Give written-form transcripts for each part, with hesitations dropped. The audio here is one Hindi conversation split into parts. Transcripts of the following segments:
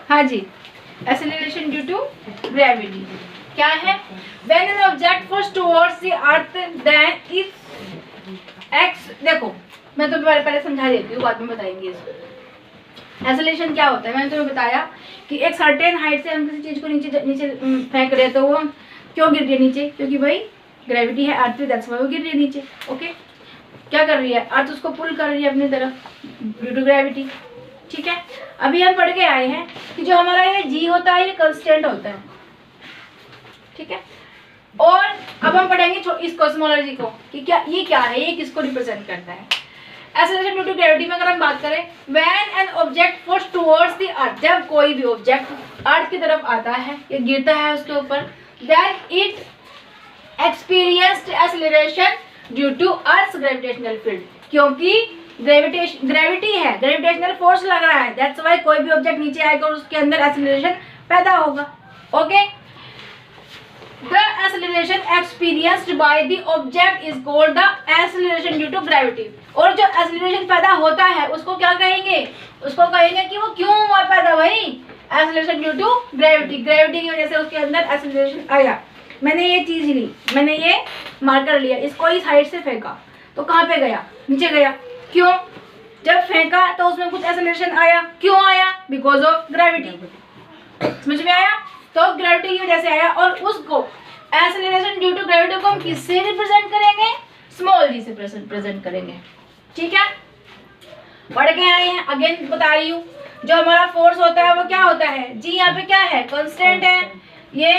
हाँ जी, एक्सेलरेशन ड्यू टू ग्रेविटी क्या है? When an object falls towards the earth then if X, देखो मैं तो पहले समझा देती हूँ, बाद में बताएंगे इसको। एक्सेलरेशन क्या होता है? मैंने तुम्हें बताया कि एक सर्टेन हाइट से हम किसी चीज को नीचे नीचे फेंक रहे हैं तो वो क्यों गिर रही है नीचे? क्योंकि भाई ग्रेविटी है अर्थ पे, दैट्स व्हाई वो गिर रही है नीचे। ओके, क्या कर रही है? अर्थ उसको पुल कर रही है अपनी तरफ ड्यू टू ग्रेविटी। ठीक है, अभी हम पढ़ के आए हैं कि जो हमारा ये जी होता है ये कांस्टेंट होता है। ठीक है, और अब हम पढ़ेंगे इस कॉस्मोलॉजी को कि क्या ये क्या है, ये किसको रिप्रेजेंट करता है। एक्सेलरेशन ड्यू टू ग्रेविटी में अगर हम बात करें, when an object falls towards the earth, जब कोई भी ऑब्जेक्ट अर्थ की तरफ आता है या गिरता है उसके ऊपर, then it experienced acceleration due to earth's gravitational field, क्योंकि ग्रेविटी है, ग्रेविटेशनल फोर्स लग रहा है, दैट्स व्हाई कोई भी ऑब्जेक्ट नीचे आएगा और उसके अंदर एक्सेलरेशन पैदा होगा। Okay, the acceleration experienced by the object is called the acceleration due to gravity। और जो acceleration पैदा होता है उसको क्या कहेंगे? उसको कहेंगे कि वो क्यों हुआ पैदा भाई? acceleration due to gravity, gravity की वजह से उसके अंदर acceleration आया। मैंने ये चीज ली, मैंने ये मार्कर लिया, इसको इस हाइट से फेंका तो कहाँ पे गया? नीचे गया। क्यों? जब फेंका तो उसमें कुछ acceleration आया, क्यों आया? Because of gravity. समझ में आया? तो ग्रेविटी की वजह से आया, और उसको एक्सेलरेशन ड्यू टू ग्रेविटी को हम किससे रिप्रेजेंट करेंगे? स्मॉल जी से प्रेजेंट करेंगे। ठीक है, पढ़ के आए हैं, अगेन बता रही हूँ, जो हमारा फोर्स होता है वो क्या होता है? जी यहाँ पे क्या है? कांस्टेंट है। ये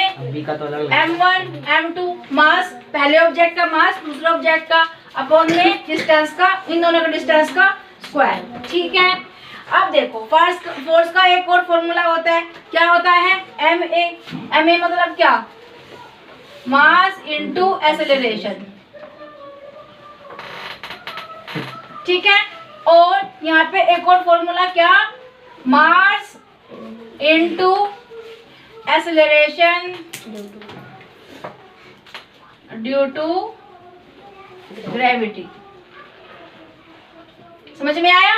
m1 m2 मास, पहले ऑब्जेक्ट का मास दूसरे ऑब्जेक्ट का अपॉन में डिस्टेंस का, इन दोनों का डिस्टेंस का स्क्वायर। ठीक है, अब देखो फोर्स का एक और फॉर्मूला होता है, क्या होता है? ma मतलब क्या? Mass into acceleration. ठीक है, और यहाँ पे एक और फॉर्मूला क्या? Mass into acceleration due to gravity. समझ में आया?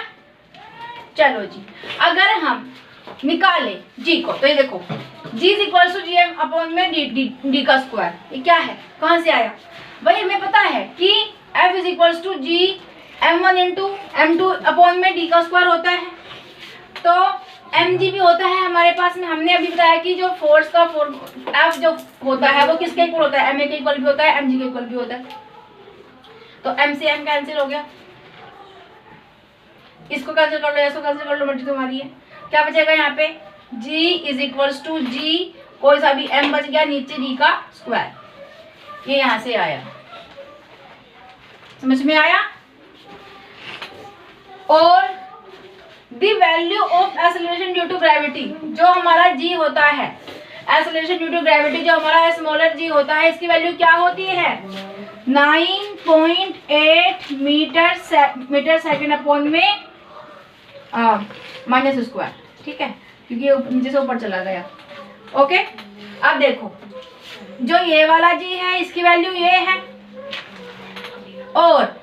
चलो जी, अगर हम निकालें जी को, तो ये देखो g is equal to G M upon में डी का स्क्वायर। ये क्या है? कहाँ से आया? भाई हमें पता है कि f is equal to G m1 into m2 upon में डी का स्क्वायर होता है, तो mg भी होता है हमारे पास में। हमने अभी बताया कि जो फोर्स का f जो होता है वो किसके इक्वल होता है? ma के इक्वल भी होता है, mg के इक्वल भी होता है। तो m से m कैंसिल हो गया, इसको कैंसिल कर लो, इसको कैंसिल कर लो, मर्जी तुम्हारी है। क्या बचेगा यहाँ पे? g इज इक्वल्स टू जी, कोई सा भी m बच गया, नीचे d का स्क्वायर, ये यहाँ से आया। समझ में आया? और the value of acceleration due to gravity, जो हमारा g होता है, एक्सेलरेशन ड्यू टू ग्रेविटी जो हमारा स्मॉलर g होता है, इसकी वैल्यू क्या होती है? 9.8 मीटर सेकेंड अपॉन में माइनस स्क्वायर। ठीक है, क्योंकि ये नीचे से ऊपर चला गया। ओके, अब देखो जो ये वाला जी है इसकी वैल्यू ये है, और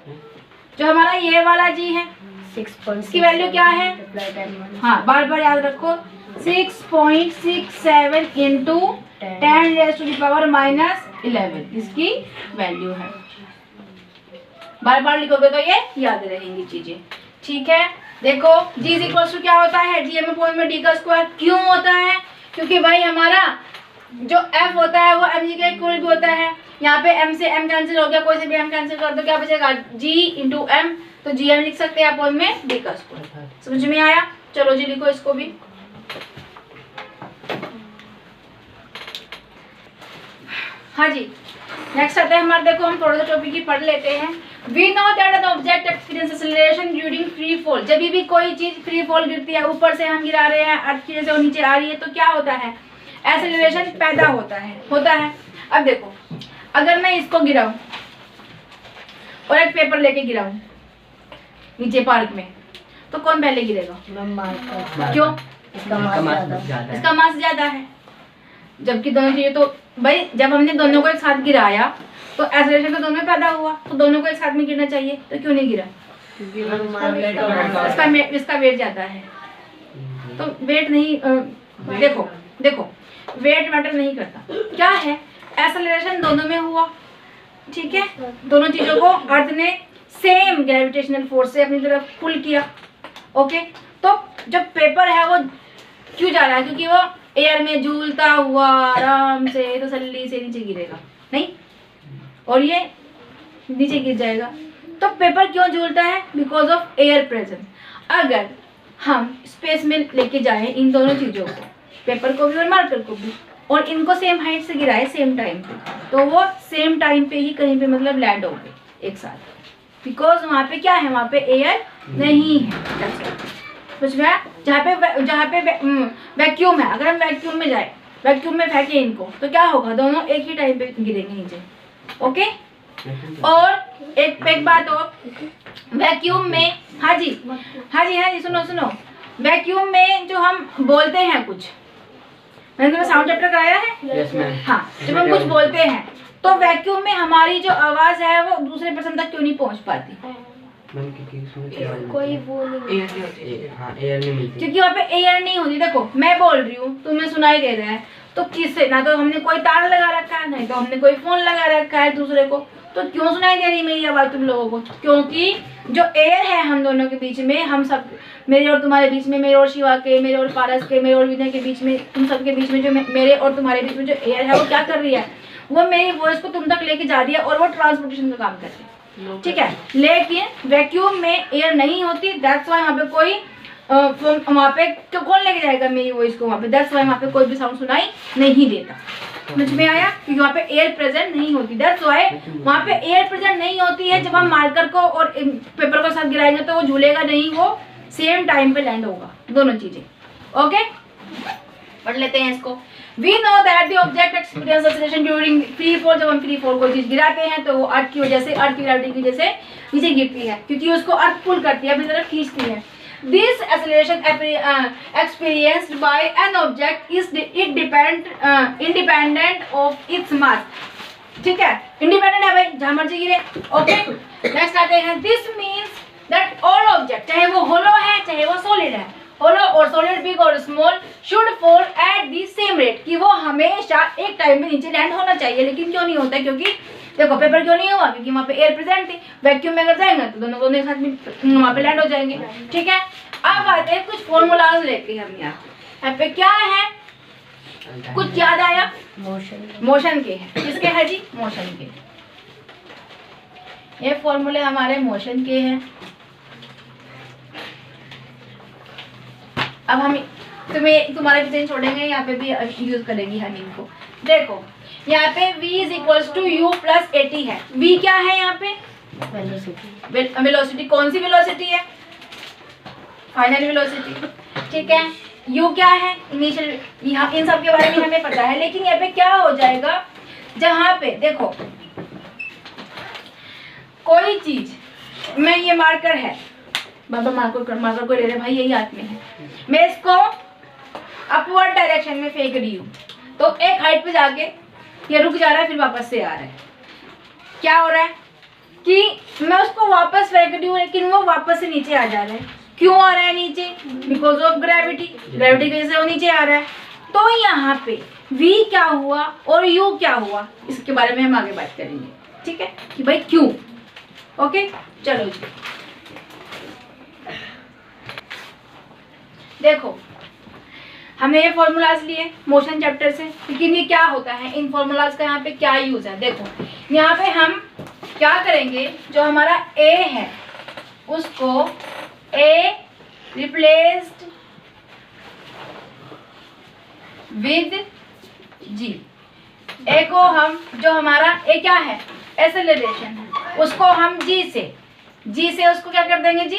जो हमारा ये वाला जी है इसकी वैल्यू क्या है? हाँ, बार बार याद रखो, 6.67 इंटू 10⁻⁻11 इसकी वैल्यू है। बार बार लिखोगे तो ये याद रहेंगी चीजें। ठीक है, देखो g इज इक्वल टू क्या होता है? जी एम अपॉन में डी का स्क्वायर। क्यों होता है? क्योंकि भाई हमारा जो f होता है वो mg के इक्वल भी होता है। यहाँ पे m से m कैंसिल हो गया, कोई से भी m कैंसिल कर दो, क्या बचेगा? g इंटू m, तो gm लिख सकते हैं अपॉन में डी का स्क्वायर। समझ में आया? चलो जी लिखो इसको भी। हाँ जी, नेक्स्ट आता है हमारा, देखो हम थोड़ा सा टॉपिक ही पढ़ लेते हैं। We know that an object experience acceleration during free fall। जब भी कोई चीज फ्री फॉल गिरती है, ऊपर से हम गिरा रहे हैं, अर्थ की वजह से वो नीचे आ रही है, तो क्या होता है? एक्सेलरेशन पैदा होता है। अब देखो, अगर मैं इसको गिराऊं और एक पेपर लेके गिराऊं नीचे पार्क में, तो कौन पहले गिरेगा? क्यों? इसका मास ज्यादा है। जबकि दोनों चीजें, तो भाई जब हमने दोनों को एक साथ गिराया तो एक्सेलरेशन तो दोनों में पैदा हुआ, तो दोनों को एक साथ में गिरना चाहिए, तो क्यों नहीं गिरा? इसका वेट ज्यादा है, तो वेट नहीं देखो देखो वेट मैटर नहीं करता, क्या है एक्सेलरेशन दोनों में हुआ, ठीक है, दोनों चीजों को अर्थ ने सेम ग्रेविटेशनल फोर्स से अपनी तरफ पुल किया। ओके, तो जब पेपर है वो क्यों जा रहा है, क्योंकि वो एयर में झूलता हुआ आराम से तसल्ली से नीचे गिरेगा नहीं, और ये नीचे गिर जाएगा। तो पेपर क्यों झूलता है, बिकॉज ऑफ एयर प्रेजेंस। अगर हम स्पेस में लेके जाएं इन दोनों चीज़ों को, पेपर को भी और मार्कर को भी, और इनको सेम हाइट से गिराए सेम टाइम पे, तो वो सेम टाइम पे ही कहीं पे मतलब लैंड हो गए एक साथ, बिकॉज वहाँ पे क्या है, वहाँ पे एयर नहीं है। कुछ में जहाँ पे वैक्यूम है, अगर हम वैक्यूम में जाए, वैक्यूम में फेंके इनको, तो क्या होगा, दोनों एक ही टाइम पे गिरेंगे नीचे। ओके, और एक बात और, वैक्यूम में, हाँ जी सुनो, वैक्यूम में जो हम बोलते हैं कुछ, मैंने तुम्हें साउंड चैप्टर कराया है। yes, हाँ, जब हम कुछ बोलते हैं तो वैक्यूम में हमारी जो आवाज है वो दूसरे पर्सन तक क्यों नहीं पहुंच पाती, कोई वो नहीं, एयर नहीं मिलती, क्योंकि वहाँ पे एयर नहीं होती। देखो मैं बोल रही हूँ, तुम्हें सुनाई दे रहा है, तो किससे, ना तो हमने कोई तार लगा रखा है, नहीं तो हमने कोई फोन लगा रखा है दूसरे को, तो क्यों सुनाई दे रही मेरी आवाज तुम लोगों को, क्योंकि जो एयर है हम दोनों के बीच में, हम सब, मेरे और तुम्हारे बीच में, मेरे और शिवा के, मेरे और पारस के, मेरे और विनय के बीच में, तुम सबके बीच में जो मेरे और तुम्हारे बीच में जो एयर है वो क्या कर रही है, वो मेरी वॉइस को तुम तक लेके जा रही है, और वो ट्रांसपोर्टेशन का काम कर रही है, ठीक है। लेकिन वैक्यूम में एयर नहीं होती, दैट्स वाई वहाँ पे कोई वहाँ पे कौन लेके जाएगा मेरी वॉइस को वहाँ पे, दैट्स वाई वहाँ पे कोई भी साउंड सुनाई नहीं देता। समझ में आया, क्योंकि वहाँ पे एयर प्रेजेंट नहीं होती, दैट्स वाई वहाँ पे एयर प्रेजेंट नहीं होती है। जब हम मार्कर को और पेपर को साथ गिराएंगे तो वो झूलेगा नहीं, वो सेम टाइम पे लैंड होगा, दोनों चीजें। ओके, पढ़ लेते हैं इसको। We know that the object experience acceleration during free fall, जब हम फ्री फॉल कोई चीज गिराते हैं तो वो अर्थ की वजह से, अर्थ की ग्रेविटी की वजह से नीचे गिरती है, क्योंकि उसको अर्थ पुल करती है, अपनी तरफ खींचती है। This acceleration experienced by an object is independent of its mass, ठीक है, इंडिपेंडेंट है भाई, जहाँ मर्जी गिरे। ओके, नेक्स्ट आते हैं, this means that all object, चाहे वो होलो है चाहे वो सॉलिड है, होलो और सॉलिड, बिग और small, should fall at the same rate, कि वो हमेशा एक टाइम में नीचे लैंड होना चाहिए। लेकिन क्यों नहीं होता, क्योंकि देखो पेपर क्यों नहीं हुआ, क्योंकि वहाँ पे एयर प्रेजेंट थी। वैक्यूम में अगर जाएंगे तो दोनों एक साथ में वहाँ पे लैंड हो जाएंगे, ठीक है। अब आते हैं कुछ फॉर्मूलाज लेके हम यहाँ पे क्या है, कुछ याद आया, मोशन के हैं, किसके है जी, मोशन के। ये फॉर्मूले हमारे मोशन के हैं। अब हम तुम्हारे डिजाइन छोड़ेंगे, यहाँ पे भी यूज करेंगे हम इनको। देखो यहाँ पे v is equals to you plus A T है। v क्या है यहाँ पे, वेलोसिटी। कौन सी वेलोसिटी है, फाइनल वेलोसिटी, ठीक है। u क्या है, इनिशियल। यहाँ इन सब के बारे में हमें पता है, लेकिन यहाँ पे क्या हो जाएगा, जहाँ पे देखो कोई चीज, मैं ये मार्कर है, बाबा मार्कर को ले रहे भाई, यही हाथ में है, मैं इसको अपवर्ड डायरेक्शन में फेंक रही हूँ, तो एक हाइट पे जाके ये रुक जा रहा है, फिर वापस से आ रहा है। क्या हो रहा है कि मैं उसको वापस फेंक रही हूँ, लेकिन वो वापस से नीचे आ जा रहा है। क्यों आ रहा है नीचे, बिकॉज ऑफ ग्रेविटी, ग्रेविटी की वजह से वो नीचे आ रहा है। तो यहाँ पे v क्या हुआ और u क्या हुआ, इसके बारे में हम आगे बात करेंगे, ठीक है, कि भाई क्यों। ओके, चलो जी, देखो हमने ये फॉर्मूलाज लिए मोशन चैप्टर से, लेकिन ये क्या होता है, इन फॉर्मूलाज का यहाँ पे क्या यूज है। देखो यहाँ पे हम क्या करेंगे, जो हमारा a है उसको a replaced with g, a को हम, जो हमारा a क्या है, एक्सेलरेशन है, उसको हम g से उसको क्या कर देंगे जी,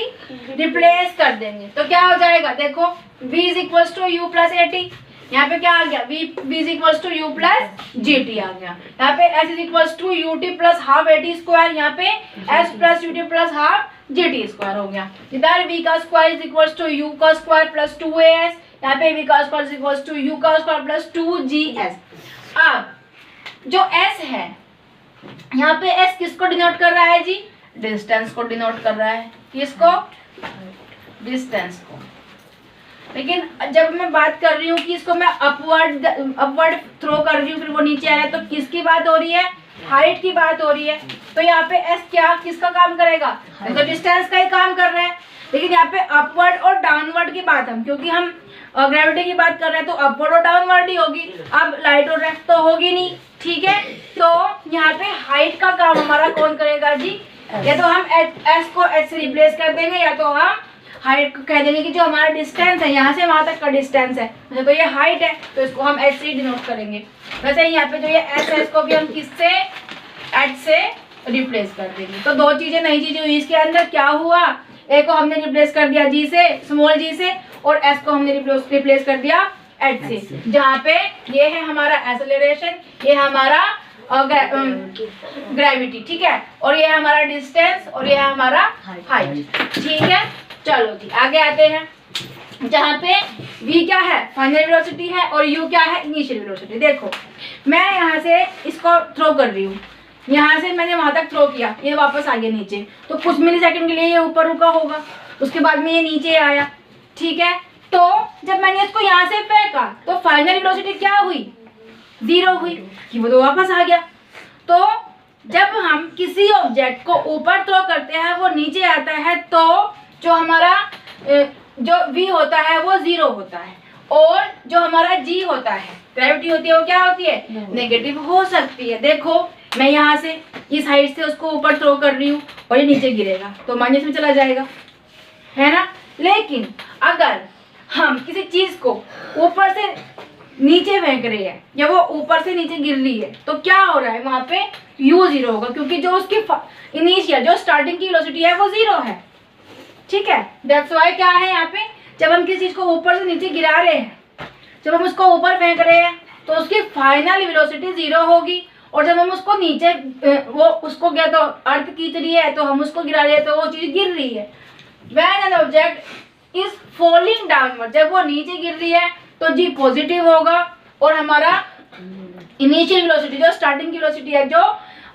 रिप्लेस कर देंगे। तो क्या हो जाएगा, देखो v is equals to you plus A t, यहाँ पे क्या आ गया, v is equals to you plus g t आ गया। यहाँ पे s is equals to u t plus half a t square, यहाँ पे s plus u t plus half g t square हो गया। इधर v का square is equals to u का स्क्वायर प्लस 2as, यहाँ पे v का square is equals to u का स्क्वायर प्लस 2gs। अब जो s है, यहाँ पे s किसको डिनोट कर रहा है जी, डिस्टेंस को डिनोट कर रहा है, किसको, डिस्टेंस को। लेकिन जब मैं बात कर रही हूँ कि इसको मैं अपवर्ड थ्रो कर रही हूँ फिर वो नीचे आ रहा है, तो किसकी बात हो रही है? हाइट की बात हो रही है। तो यहाँ पे एस क्या किसका काम करेगा? तो डिस्टेंस का ही काम कर रहा है। लेकिन यहाँ पे अपवर्ड और डाउनवर्ड की बात हम, क्योंकि हम ग्रेविटी की बात कर रहे हैं तो अपवर्ड और डाउनवर्ड ही होगी। अब लाइट और लेफ्ट तो होगी नहीं, ठीक है। तो यहाँ पे हाइट का काम हमारा कौन करेगा जी? या तो हम एस को एच से रिप्लेस कर देंगे, या तो हम हाइट को कह देंगे कि जो हमारा डिस्टेंस है यहाँ से वहाँ तक का डिस्टेंस है, तो ये हाइट है तो इसको हम एच से डिनोट करेंगे। वैसे यहाँ पे जो ये एस है इसको भी हम किससे? एच से रिप्लेस कर देंगे। तो दो चीजें नई चीजें हुई इसके अंदर। क्या हुआ? ए को हमने रिप्लेस कर दिया जी से, स्मॉल जी से, और एस को हमने रिप्लेस कर दिया एच से। जहाँ पे ये है हमारा एक्सेलरेशन, ये हमारा ग्रेविटी, ठीक है, और ये हमारा डिस्टेंस और ये है हमारा हाइट, ठीक है। चलो जी आगे आते हैं, जहाँ पे v क्या है? फाइनल वेलोसिटी है, और u क्या है? Initial velocity. देखो मैं यहाँ से इसको थ्रो कर रही हूँ, यहाँ से मैंने वहां तक थ्रो किया, ये वापस आ गया नीचे, तो कुछ मिली सेकंड के लिए ये ऊपर रुका होगा, उसके बाद में ये नीचे आया, ठीक है। तो जब मैंने इसको यहाँ से फेंका तो फाइनल वेलोसिटी क्या हुई? 0 हुई, कि वो तो वापस आ गया। तो जब हम किसी ऑब्जेक्ट को ऊपर थ्रो करते हैं वो नीचे आता है, तो जो हमारा जो v होता है वो 0 होता है, और जो हमारा g होता है, ग्रेविटी होती है, वो क्या होती है? नेगेटिव हो सकती है। देखो मैं यहाँ से इस हाइट से उसको ऊपर थ्रो कर रही हूँ और ये नीचे गिरेगा तो माइनस में चला जाएगा, है ना। लेकिन अगर हम किसी चीज को ऊपर से नीचे फेंक रहे हैं या वो ऊपर से नीचे गिर रही है, तो क्या हो रहा है? वहां पे u 0 होगा, क्योंकि जो उसकी इनिशियल जो स्टार्टिंग की वेलोसिटी है वो 0 है, ठीक है। दैट्स व्हाई क्या है यहाँ पे, जब हम किसी चीज को ऊपर से नीचे गिरा रहे हैं, जब हम उसको ऊपर फेंक रहे हैं तो उसकी फाइनल वेलोसिटी 0 होगी, और जब हम उसको नीचे वो उसको क्या तो अर्थ खींच रही है तो हम उसको गिरा रहे हैं तो वो चीज गिर रही है। When an object is falling downward, जब वो नीचे गिर रही है तो जी पॉजिटिव होगा, और हमारा इनिशियल वेलोसिटी जो स्टार्टिंग की वेलोसिटी है, जो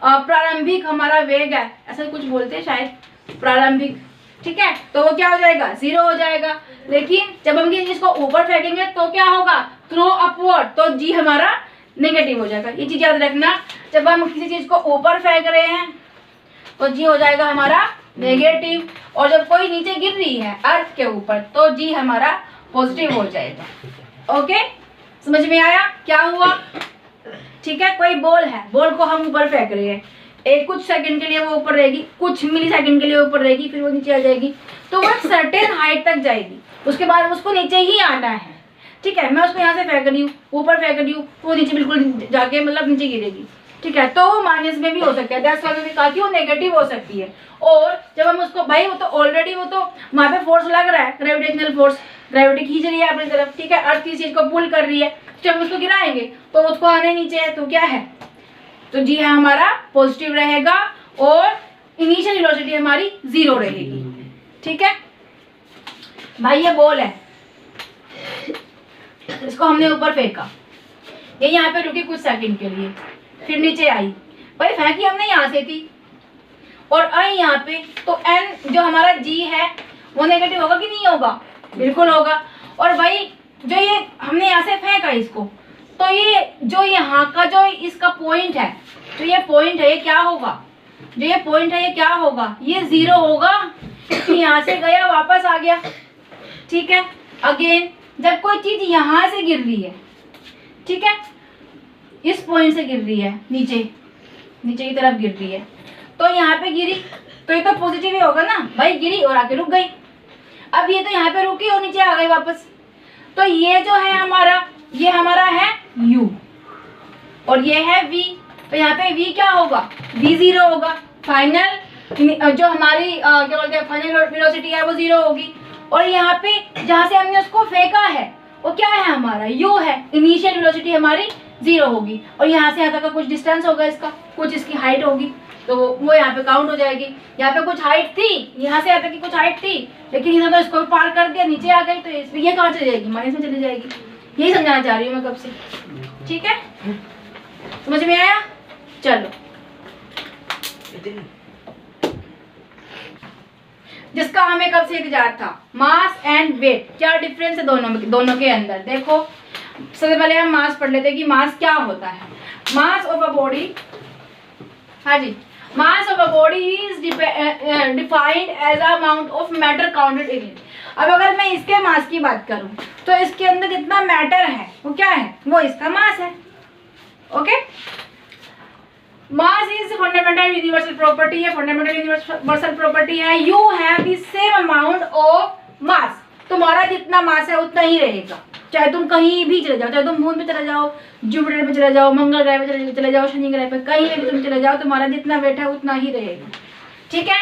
प्रारंभिक हमारा वेग है, ऐसा कुछ बोलते हैं शायद, प्रारंभिक, ठीक है, तो वो क्या हो जाएगा? 0 हो जाएगा। लेकिन जब हम किसी चीज को ऊपर फेंकेंगे तो क्या होगा? थ्रो अपवर्ड, तो जी हमारा नेगेटिव हो जाएगा। ये चीज याद रखना, जब हम किसी चीज को ऊपर फेंक रहे हैं तो जी हो जाएगा हमारा नेगेटिव, और जब कोई नीचे गिर रही है अर्थ के ऊपर तो जी हमारा पॉजिटिव हो जाएगा। ओके, समझ में आया क्या हुआ? ठीक है, कोई बॉल है, बॉल को हम ऊपर फेंक रहे हैं, एक कुछ सेकंड के लिए वो ऊपर रहेगी, कुछ मिली सेकंड के लिए ऊपर रहेगी, फिर वो नीचे आ जाएगी, तो वो सर्टेन हाइट तक जाएगी, उसके बाद उसको नीचे ही आना है, ठीक है। मैं उसको यहाँ से फेंक रही हूँ, ऊपर फेंक रही हूँ, वो नीचे बिल्कुल जाके मतलब नीचे गिरेगी, ठीक है। तो वो माइनस में भी हो सकता है, दैट्स व्हाई मैंने कहा कि वो नेगेटिव हो सकती है। और जब हम उसको, भाई वो तो ऑलरेडी वो तो वहाँ पे फोर्स लग रहा है, ग्रेविटेशनल फोर्स, ग्रेविटी खींच रही है अपनी तरफ, ठीक है, अर्थ किसी चीज को पुल कर रही है, जब उसको गिराएंगे तो उसको आने नीचे है, तो क्या है? तो जी हाँ हमारा पॉजिटिव रहेगा, और इनिशियल वेलोसिटी हमारी 0 रहेगी, ठीक है। भाई ये बॉल है, इसको हमने ऊपर फेंका, ये यहाँ पे रुकी कुछ सेकंड के लिए, फिर नीचे आई, भाई फेंकी हमने यहाँ से थी और आई यहाँ पे, तो n जो हमारा g है वो नेगेटिव होगा कि नहीं होगा? बिल्कुल होगा। और भाई जो ये हमने यहाँ से फेंका इसको, तो ये जो यहाँ का जो इसका पॉइंट है, जो ये पॉइंट है, ये क्या होगा? जो ये पॉइंट है ये क्या होगा? ये 0 होगा, क्योंकि यहाँ से गया वापस आ गया, ठीक है। अगेन जब कोई चीज यहाँ से गिर रही है, ठीक है, इस पॉइंट से गिर रही है, नीचे नीचे की तरफ गिर रही है, तो यहाँ पे गिरी तो ये तो पॉजिटिव ही होगा ना, भाई गिरी और आके रुक गई। अब ये तो यहाँ पे रुकी और नीचे आ गई वापस, तो ये जो है हमारा, ये हमारा है u और ये है v, तो यहाँ पे v क्या होगा? v 0 होगा, फाइनल जो हमारी क्या बोलते हैं फाइनल वेलोसिटी है वो 0 होगी। और यहाँ पे जहाँ से हमने उसको फेंका है वो क्या है? हमारा u है, इनिशियल वेलोसिटी हमारी 0 होगी, और यहाँ से यहाँ तक का कुछ डिस्टेंस होगा, इसका कुछ इसकी हाइट होगी, तो वो यहाँ पे काउंट हो जाएगी। यहाँ पे कुछ हाइट थी, यहाँ से यहाँ तक की कुछ हाइट थी, लेकिन इन्होंने तो इसको पार कर दिया, नीचे आ गई, तो ये कहाँ चली जाएगी? माइनस में चली जाएगी। यही समझाना चाह रही हूँ मैं कब से, ठीक है, समझ में आया? चलो जिसका हमें कब से इंतजार था, मास एंड वेट। क्या डिफरेंस है दोनों के अंदर? देखो सबसे पहले हम मास पढ़ लेते हैं कि मास क्या होता है। मास ऑफ अ बॉडी, हाँ जी, mass of a body is defined as amount of matter counted in it. अब अगर मैं इसके मास की बात करूं तो इसके अंदर जितना मैटर है वो क्या है, वो इसका मास है। Okay, mass is fundamental universal property है, फंडामेंटल यूनिवर्सल प्रॉपर्टी है। You have the same amount of mass, तुम्हारा जितना मास है उतना ही रहेगा, चाहे तुम कहीं भी चले जाओ, चाहे तुम मून पे चले जाओ, जुपिटर पे चले जाओ, मंगल ग्रह पे चले जाओ, शनि ग्रह पे, कहीं पे भी तुम चले जाओ, तुम्हारा जितना वेट है उतना ही रहेगा। ठीक है,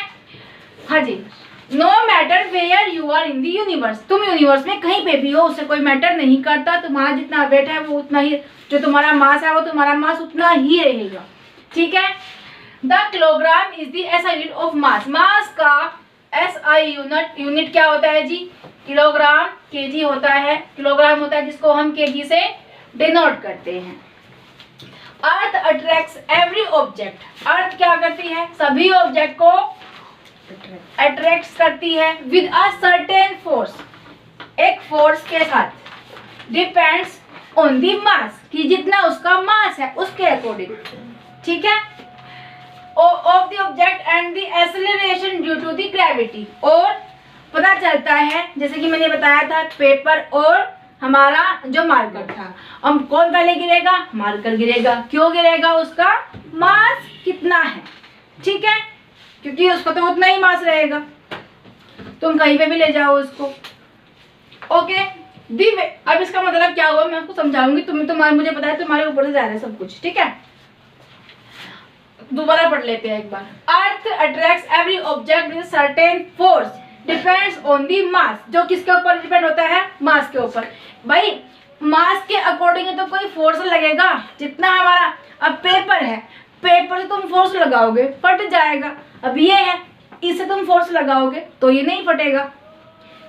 हाँ जी। No matter where you are in the universe, तुम यूनिवर्स में कहीं पे भी हो उससे कोई मैटर नहीं करता, तुम्हारा जितना वेट है वो उतना ही, जो तुम्हारा मास है वो तुम्हारा मास उतना ही रहेगा। ठीक है, the kilogram is the SI unit of mass, mass का एसआई यूनिट क्या होता है जी, किलोग्राम, केजी होता है, किलोग्राम होता है जिसको हम केजी से डिनोट करते हैं। अर्थ अट्रैक्ट्स एवरी ऑब्जेक्ट, अर्थ क्या करती है, सभी ऑब्जेक्ट को अट्रैक्ट करती है विद अ सर्टेन फोर्स, एक फोर्स के साथ। डिपेंड्स ऑन द मास, कि जितना उसका मास है उसके अकॉर्डिंग। ठीक है, of the object and the acceleration due to the gravity, और पता चलता है जैसे कि मैंने बताया था पेपर और हमारा जो मार्कर था, अब कौन पहले गिरेगा, मार्कर गिरेगा। क्यों गिरेगा, उसका मास कितना है। ठीक है, क्योंकि उसका तो उतना ही मास रहेगा, तुम कहीं पे भी ले जाओ उसको। ओके, अब इसका मतलब क्या हुआ मैं आपको समझाऊंगी, तुम्हारे मुझे पता है तुम्हारे ऊपर से जा रहा है सब कुछ। ठीक है, दोबारा पढ़ लेते हैं एक बार। Earth attracts every object with certain force depends on the mass, जो किसके ऊपर डिपेंड होता है, मास के ऊपर। भाई मास के अकॉर्डिंग तो कोई फोर्स लगेगा, जितना हमारा, अब पेपर है, पेपर से तुम फोर्स लगाओगे फट जाएगा। अब ये है, इससे तुम फोर्स लगाओगे तो ये नहीं फटेगा,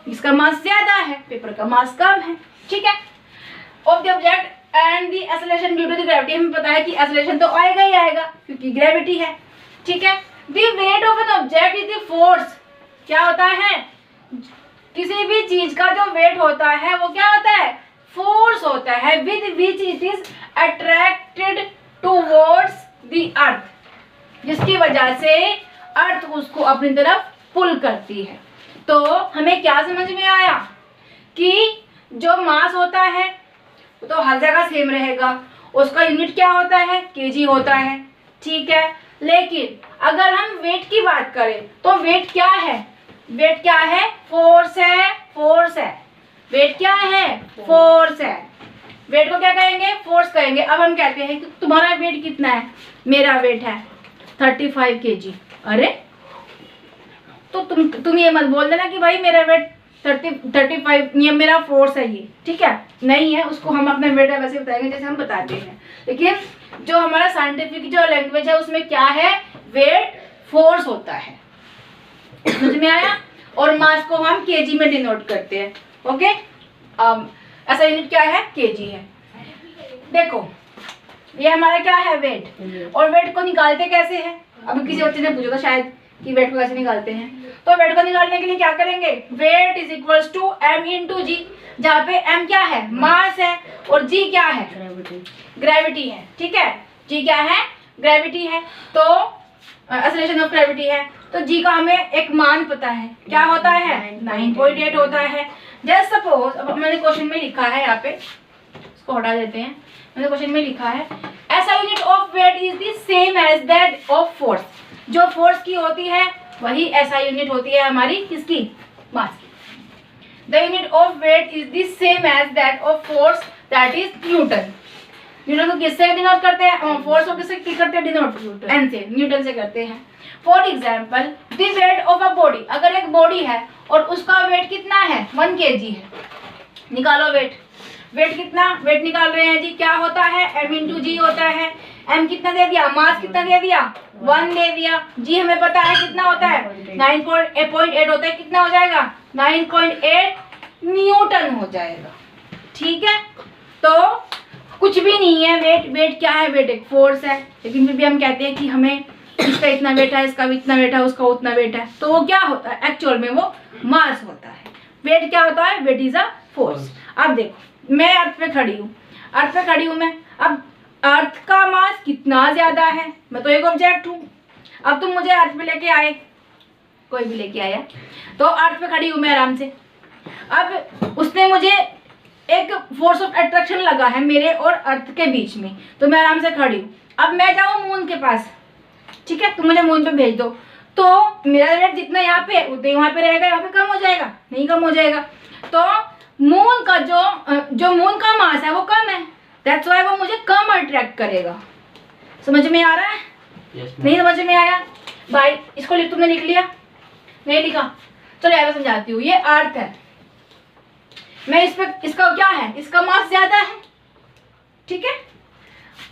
इसका मास ज्यादा है, पेपर का मास कम है। ठीक है, of the object and the acceleration due to the gravity, हमें पता है कि एक्सेलरेशन तो आएगा ही आएगा क्योंकि ग्रेविटी है। ठीक है, the weight of an object is the force, क्या होता है, किसी भी चीज का जो वेट होता है वो क्या होता है, फोर्स होता है, with which it is attracted towards the अर्थ, जिसकी वजह से अर्थ उसको अपनी तरफ पुल करती है। तो हमें क्या समझ में आया कि जो मास होता है तो हर जगह सेम रहेगा, उसका यूनिट क्या होता है, केजी होता है। ठीक है, लेकिन अगर हम वेट की बात करें तो वेट क्या है, वेट क्या है, फोर्स है, फोर्स है, वेट क्या है, फोर्स है। वेट को क्या कहेंगे, फोर्स कहेंगे। अब हम कहते हैं कि तुम्हारा वेट कितना है, मेरा वेट है 35 kg। अरे तो तुम ये मत बोल देना कि भाई मेरा वेट 35, ये मेरा फोर्स है ये। ठीक है, नहीं है, उसको हम अपना वेट है वैसे बताएंगे जैसे हम बताते हैं, लेकिन जो हमारा साइंटिफिक जो लैंग्वेज है उसमें क्या है, वेट फोर्स होता है। समझ में आया, और मास को हम केजी में डिनोट करते हैं। ओके, ऐसा यूनिट क्या है, केजी है। देखो ये हमारा क्या है, वेट, और वेट को निकालते कैसे हैं, अभी किसी बच्चे ने पूछा था शायद कि वेट को कैसे निकालते हैं, तो वेट को निकालने के लिए क्या करेंगे, weight is equals to m into g, जहाँ पे एम क्या है, मास है, और जी क्या है, ग्रेविटी है। ठीक है, जी क्या है, ग्रेविटी है, तो एक्सेलरेशन ऑफ ग्रेविटी है, तो जी का हमें एक मान पता है, क्या होता है, 9.8 होता है। जस्ट सपोज, अब मैंने क्वेश्चन में लिखा है, यहाँ पे इसको हटा देते हैं, मैंने क्वेश्चन में लिखा है ऐसा unit of weight is the same as that of force, जो फोर्स की होती है वही ऐसा यूनिट होती है हमारी किसकी, मास की। The unit of weight is the same as that of force, that is Newton. Newton को किससे डिनोट करते हैं, फोर्स को किससे करते हैं, डिनोट एन से, न्यूटन से करते हैं। For example the weight of a body, अगर एक बॉडी है और उसका वेट कितना है, 1 kg है, निकालो वेट, वेट कितना, वेट निकाल रहे हैं जी, क्या होता है, m इंटू जी होता है। m कितना दे दिया, मास कितना दे दिया, 1 दे दिया। जी हमें पता है कितना होता है, 9.8 होता है, कितना हो जाएगा, 9.8 न्यूटन हो जाएगा। ठीक है, तो कुछ भी नहीं है वेट, वेट क्या है, वेट एक फोर्स है, लेकिन फिर भी हम कहते हैं कि हमें इसका इतना वेट है, इसका भी इतना वेट है, उसका उतना वेट है, तो वो क्या होता है एक्चुअल में, वो मास होता है। वेट क्या होता है, वेट इज अ फोर्स। अब देखो मैं अर्थ पे खड़ी हूँ, अर्थ पे खड़ी हूँ मैं, अब अर्थ का मास कितना ज्यादा है, मैं तो एक ऑब्जेक्ट हूँ। अब तुम मुझे अर्थ पे लेके आए, कोई भी लेके आया, तो अर्थ पे खड़ी हूँ मैं आराम से। अब उसने मुझे एक फोर्स ऑफ अट्रैक्शन लगा है मेरे और अर्थ के बीच में, तो मैं आराम से खड़ी हूँ। अब मैं जाऊँ मून के पास, ठीक है, तुम मुझे मून पे भेज दो, तो मेरा वेट जितना यहाँ पे उतना ही वहाँ पे रहेगा, यहाँ पे कम हो जाएगा, नहीं कम हो जाएगा। तो मून का जो मून का मास है वो कम है, दैट्स वाई वो मुझे कम अट्रैक्ट करेगा। समझ में आ रहा है? नहीं समझ में आया भाई? इसको तुमने लिख लिया? नहीं लिखा? चलो यार समझाती हूँ। ये अर्थ है, मैं इस पे, इसका क्या है, इसका मास ज्यादा है, ठीक है,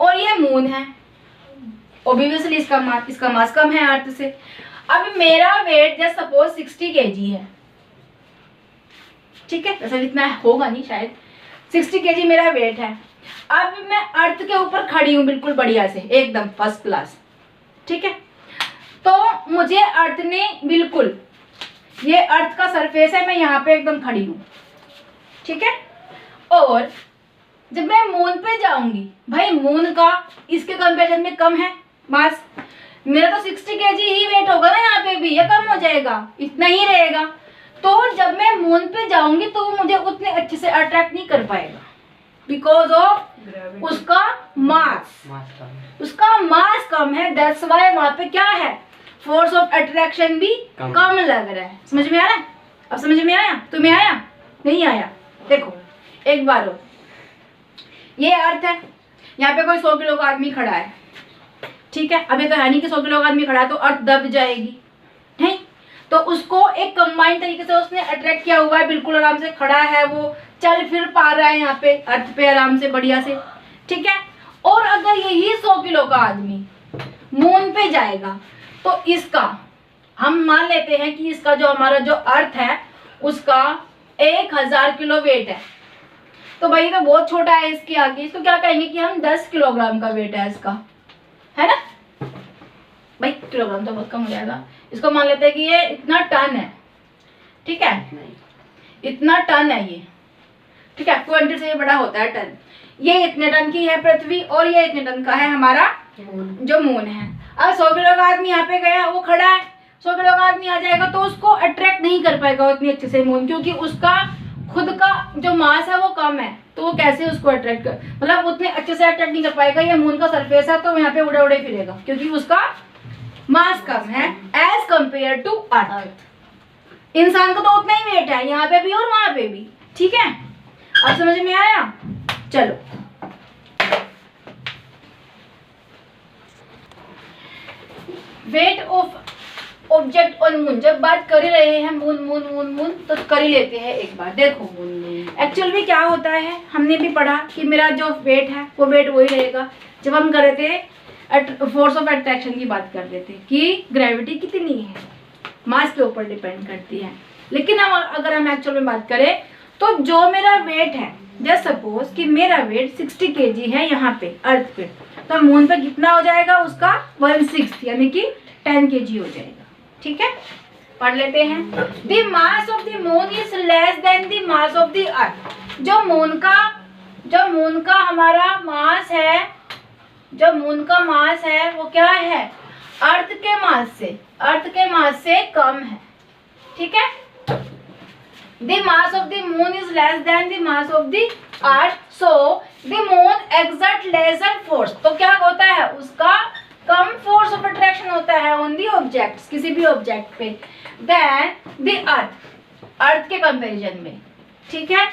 और ये मून है, ऑब्वियसली इसका मास कम है अर्थ से। अब मेरा वेट जस्ट सपोज 60 kg है, ठीक है, वैसे इतना होगा नहीं शायद, 60 kg मेरा वेट है। अब मैं अर्थ के ऊपर खड़ी हूँ बिल्कुल बढ़िया से, एकदम फर्स्ट क्लास, ठीक है, तो मुझे अर्थ ने बिल्कुल, ये अर्थ का सरफेस है, मैं यहाँ पे एकदम खड़ी हूँ, ठीक है, और जब मैं मून पे जाऊंगी, भाई मून का इसके कंपैरिजन में कम है मास, मेरा तो 60 kg ही वेट होगा ना यहाँ पे भी, ये कम हो जाएगा, इतना ही रहेगा। तो जब मैं मून पे जाऊंगी तो वो मुझे उतने अच्छे से अट्रैक्ट नहीं कर पाएगा, बिकॉज ऑफ उसका मास, उसका मास कम है, दैट्स व्हाई वहां पे क्या है, फोर्स ऑफ अट्रैक्शन भी कम लग रहा है। समझ में आ रहा है? अब समझ में आया? तुम्हें आया? नहीं आया? देखो एक बार और, ये अर्थ है, यहाँ पे कोई 100 किलो का आदमी खड़ा है, ठीक है, अभी तो है नहीं कि 100 किलो का आदमी खड़ा है तो अर्थ दब जाएगी, नहीं, तो उसको एक कंबाइंड तरीके से उसने अट्रैक्ट किया हुआ है, बिल्कुल आराम से खड़ा है, वो चल फिर पा रहा है यहाँ पे अर्थ पे आराम से बढ़िया से, ठीक है। और अगर यही 100 किलो का आदमी मून पे जाएगा तो इसका, हम मान लेते हैं कि इसका जो हमारा जो अर्थ है उसका 1000 किलो वेट है, तो भाई तो बहुत छोटा है इसके आगे, इसको क्या कहेंगे कि हम 10 किलोग्राम का वेट है इसका, है ना भाई, किलोग्राम तो बहुत कम हो जाएगा, इसको मान लेते हैं कि ये इतना टन है, ठीक है, इतना टन है ये, ठीक है, क्वांटिटी से ये बड़ा होता है टन, ये इतने टन की है पृथ्वी और ये इतने टन का है हमारा जो मून है। अब 100 किलो का आदमी यहाँ पे गया, वो खड़ा है, 100 किलो का आदमी आ जाएगा तो उसको अट्रैक्ट नहीं कर पाएगा उतनी अच्छे से मून, क्योंकि उसका खुद का जो मास है वो कम है, तो वो कैसे उसको अट्रैक्ट कर, मतलब उतने अच्छे से अट्रैक्ट नहीं कर पाएगा। ये मून का सरफेस है तो यहाँ पे उड़े उड़े फिरेगा, क्योंकि उसका मास कम है एज कंपेयर टू अर्थ। इंसान का तो उतना ही वेट है यहाँ पे भी और वहां पे भी, ठीक है, अब समझ में आया? चलो weight of object on moon, जब बात कर ही रहे हैं मून मून मून मून तो कर ही लेते हैं एक बार। देखो एक्चुअल में क्या होता है, हमने भी पढ़ा कि मेरा जो वेट है वो वेट वही रहेगा जब हम कर रहे थे फोर्स ऑफ अट्रैक्शन की बात कर रहे थे कि ग्रेविटी कितनी है, मास के ऊपर डिपेंड करती है। लेकिन अगर हम एक्चुअल में बात करें तो जो मेरा वेट है, जस्ट सपोज कि मेरा वेट 60 kg है यहाँ पे अर्थ पे, तो मून पे कितना हो जाएगा उसका 1/6 यानी कि 10 kg हो जाएगा, ठीक है, पढ़ लेते हैं। The mass of the moon is less than the mass of the earth. जो मून का हमारा मास है, जो मून का मास है वो क्या है, अर्थ के मास से कम है, ठीक है। The mass of the moon is less than the mass of the earth, so the moon exert lesser force। तो क्या होता है, उसका कम फोर्स ऑफ अट्रैक्शन होता है ऑन दी ऑब्जेक्ट्स, किसी भी ऑब्जेक्ट पे, देन द अर्थ के कंपैरिजन में, ठीक है।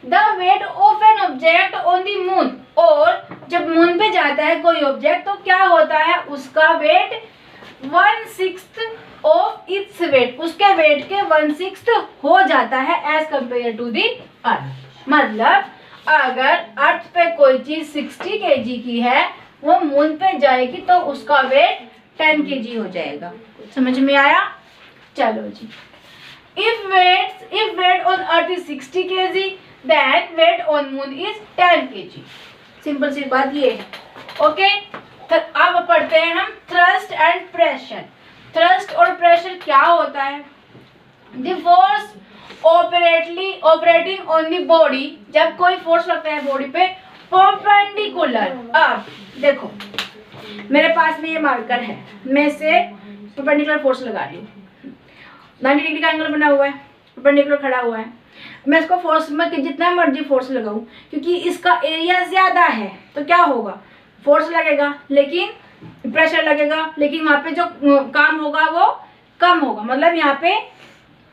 The weight of an object on the moon, और जब मून पे जाता है कोई ऑब्जेक्ट तो क्या होता है, उसका वेट 1/6 ऑफ इट्स वेट, उसके वेट के 1/6 हो जाता है एज कंपेयर टू दी अर्थ। मतलब अगर अर्थ पे कोई चीज 60 kg की है, वो मून पे जाएगी तो उसका वेट 10 kg हो जाएगा। समझ में आया? चलो जी, if weight on earth is 60 kg, then weight on moon is 10 kg। Simple सी बात ये है, ओके। अब पढ़ते हैं हम थ्रस्ट एंड प्रेशर। थ्रस्ट और प्रेशर क्या होता है? The force operating on the body, जब कोई फोर्स लगता है बॉडी पे परपेंडिकुलर। अब देखो मेरे पास में ये मार्कर है, मैं इसे परपेंडिकुलर फोर्स लगा रही हूँ, 90 डिग्री का एंगल बना हुआ है, परपेंडिकुलर खड़ा हुआ है। मैं इसको फोर्स में जितना मर्जी फोर्स लगाऊं, क्योंकि इसका एरिया ज़्यादा है तो क्या होगा, फोर्स लगेगा लेकिन प्रेशर लगेगा, लेकिन वहाँ पे जो काम होगा वो कम होगा। मतलब यहाँ पे